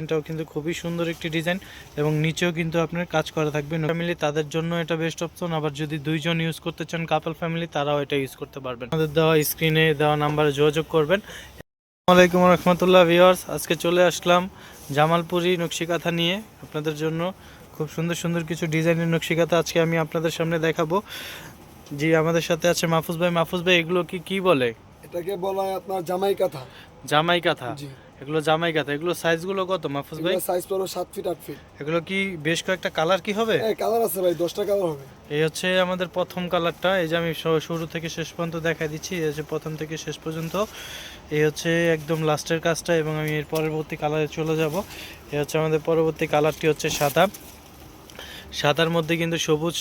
এটাও কিন্তু খুবই সুন্দর একটি ডিজাইন এবং নিচেও কিন্তু আপনার কাজ করা থাকবে। ফ্যামিলি তাদের জন্য এটা বেস্ট অপশন, আবার যদি দুইজন ইউজ করতে চান কাপল ফ্যামিলি তারাও এটা ইউজ করতে পারবেন। আমাদের দেওয়া স্ক্রিনে দেওয়া নাম্বারে যোগাযোগ করবেন। আসসালামু আলাইকুম রহমতুল্লাহ ভিউয়ার্স, আজকে চলে আসলাম জামালপুরি নকশিকাঁথা নিয়ে আপনাদের জন্য। খুব সুন্দর সুন্দর কিছু ডিজাইনের নকশিকাঁথা আজকে আমি আপনাদের সামনে দেখাবো। জি, আমাদের সাথে আছে মাহফুজ ভাই। মাহফুজ ভাই, এগুলো কি বলে? এটাকে বলা হয় আপনার জামাই কাঁথা। জামাই কাঁথা। জি, এগুলো জামাই কাঁথা। এগুলো সাইজগুলো কত মাহফুজ ভাই? এগুলো সাইজ পড়ো 7 ফিট 8 ফিট। এগুলো কি বেশ কয়েকটা কালার কি হবে? হ্যাঁ, কালার আছে ভাই, 10টা কালার হবে। এই হচ্ছে আমাদের প্রথম কালারটা। এই যে আমি শুরু থেকে শেষ পর্যন্ত দেখাই দিচ্ছি। এই হচ্ছে প্রথম থেকে শেষ পর্যন্ত। এই হচ্ছে একদম লাস্টের কাজটা এবং আমি এর পরবর্তী কালারে চলে যাব। এই হচ্ছে আমাদের পরবর্তী কালারটি হচ্ছে সাদা। সাদার মধ্যে কিন্তু সবুজ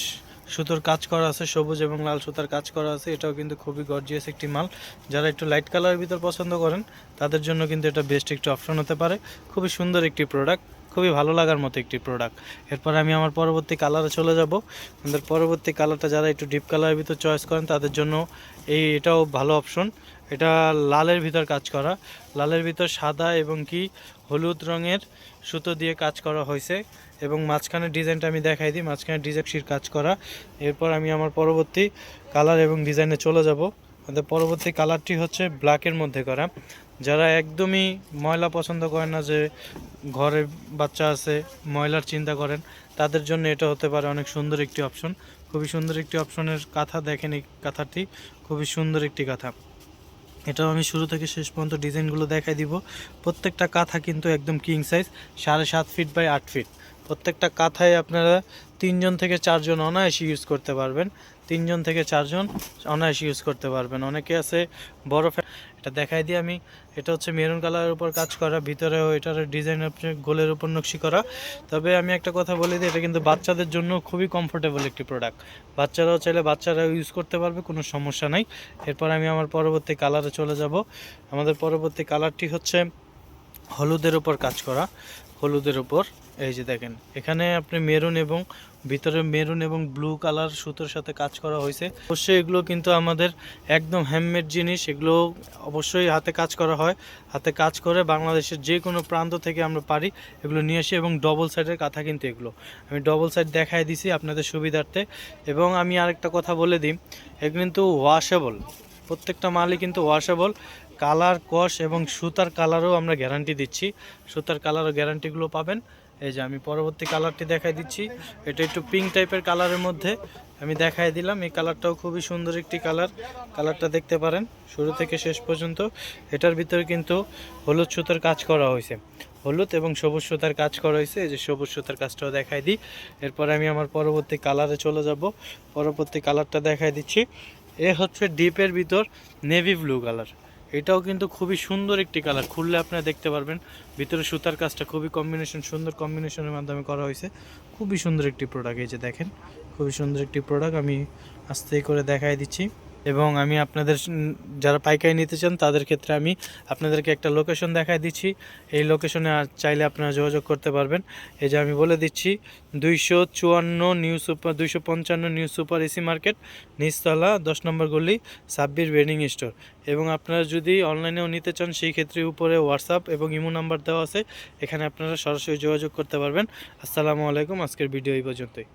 সুতোর কাজ করা আছে, সবুজ এবং লাল সুতার কাজ করা আছে। এটাও কিন্তু খুবই গর্জিয়াস একটি মাল। যারা একটু লাইট কালারের ভিতর পছন্দ করেন তাদের জন্য কিন্তু এটা বেস্ট একটি অপশন হতে পারে। খুবই সুন্দর একটি প্রোডাক্ট, খুবই ভালো লাগার মতো একটি প্রোডাক্ট। এরপর আমি আমার পরবর্তী কালারে চলে যাব। আমাদের পরবর্তী কালারটা যারা একটু ডিপ কালারের ভিতর চয়েস করেন তাদের জন্য এটাও ভালো অপশন। এটা লালের ভিতর কাজ করা, লালের ভিতর সাদা এবং কি হলুদ রঙের সুতো দিয়ে কাজ করা হয়েছে এবং মাঝখানের ডিজাইনটা আমি দেখাই দিই। মাঝখানের ডিজাইনটির কাজ করা। এরপর আমি আমার পরবর্তী কালার এবং ডিজাইনে চলে যাব। আমাদের পরবর্তী কালারটি হচ্ছে ব্ল্যাকের মধ্যে করা। যারা একদমই ময়লা পছন্দ করেন না, যে ঘরে বাচ্চা আছে ময়লার চিন্তা করেন, তাদের জন্য এটা হতে পারে অনেক সুন্দর একটি অপশন। খুবই সুন্দর একটি অপশনের কাঁথা। দেখেন এই কাঁথাটি খুবই সুন্দর একটি কাঁথা। এটাও আমি শুরু থেকে শেষ পর্যন্ত ডিজাইনগুলো দেখাই দিব। প্রত্যেকটা কাঁথা কিন্তু একদম king size, 7.5 feet by 8 feet. প্রত্যেকটা কাঁথায় আপনারা 3জন থেকে 4জন অনায়াসে ইউজ করতে পারবেন। 3জন থেকে 4জন অনায়াসে ইউজ করতে পারবেন। অনেকে আছে বড় এটা দেখাই দিই আমি। এটা হচ্ছে মেরুন কালারের উপর কাজ করা, ভিতরেও এটার ডিজাইন আপনার গোলের উপর নকশি করা। তবে আমি একটা কথা বলে দিই, এটা কিন্তু বাচ্চাদের জন্য খুবই কমফোর্টেবল একটি প্রোডাক্ট। বাচ্চারাও চাইলে বাচ্চারাও ইউজ করতে পারবে, কোনো সমস্যা নাই। এরপর আমি আমার পরবর্তী কালারে চলে যাব। আমাদের পরবর্তী কালারটি হচ্ছে হলুদের উপর কাজ করা। হলুদের উপর এই যে দেখেন, এখানে আপনি মেরুন এবং ভিতরে মেরুন এবং ব্লু কালার সুতোর সাথে কাজ করা হয়েছে। অবশ্যই এগুলো কিন্তু আমাদের একদম হ্যান্ডমেড জিনিস। এগুলো অবশ্যই হাতে কাজ করা হয়। হাতে কাজ করে বাংলাদেশের যে কোনো প্রান্ত থেকে আমরা পারি এগুলো নিয়ে আসি। এবং ডবল সাইডের কাঁথা কিন্তু এগুলো আমি ডবল সাইড দেখাই দিছি আপনাদের সুবিধার্থে। এবং আমি আরেকটা কথা বলে দিই, এগুলো কিন্তু ওয়াশেবল। প্রত্যেকটা মালই কিন্তু ওয়াশেবল। কালার কস এবং সুতার কালারও আমরা গ্যারান্টি দিচ্ছি। সুতার কালারও গ্যারান্টিগুলো পাবেন। এই যে আমি পরবর্তী কালারটি দেখাই দিচ্ছি। এটা একটু পিঙ্ক টাইপের কালারের মধ্যে আমি দেখাই দিলাম। এই কালারটাও খুবই সুন্দর একটি কালার। কালারটা দেখতে পারেন শুরু থেকে শেষ পর্যন্ত। এটার ভিতরে কিন্তু হলুদ সুতার কাজ করা হয়েছে, হলুদ এবং সবুজ সুতার কাজ করা হয়েছে। এই যে সবুজ সুতার কাজটাও দেখাই দিই। এরপরে আমি আমার পরবর্তী কালারে চলে যাব। পরবর্তী কালারটা দেখাই দিচ্ছি। এ হচ্ছে ডিপের ভিতর নেভি ব্লু কালার। এটাও কিন্তু খুবই সুন্দর একটি কালার। খুললে আপনারা দেখতে পারবেন ভিতরে সুতার কাজটা খুবই সুন্দর কম্বিনেশনের মাধ্যমে করা হয়েছে। খুবই সুন্দর একটি প্রোডাক্ট। এই যে দেখেন, খুবই সুন্দর একটি প্রোডাক্ট। আমি আস্তে করে দেখাই দিচ্ছি। এবং আমি আপনাদের যারা পাইকারি নিতে চান তাদের ক্ষেত্রে আমি আপনাদেরকে একটা লোকেশন দেখাই দিচ্ছি। এই লোকেশনে চাইলে আপনারা যোগাযোগ করতে পারবেন। এই যে আমি বলে দিচ্ছি, 255 নিউ সুপার এসি মার্কেট, নিচতলা 10 নম্বর গলি, সাব্বির ওয়েডিং স্টোর। এবং আপনারা যদি অনলাইনেও নিতে চান সেই ক্ষেত্রে উপরে হোয়াটসঅ্যাপ এবং ইমো নাম্বার দেওয়া আছে, এখানে আপনারা সরাসরি যোগাযোগ করতে পারবেন। আসসালামু আলাইকুম। আজকের ভিডিও এই পর্যন্তই।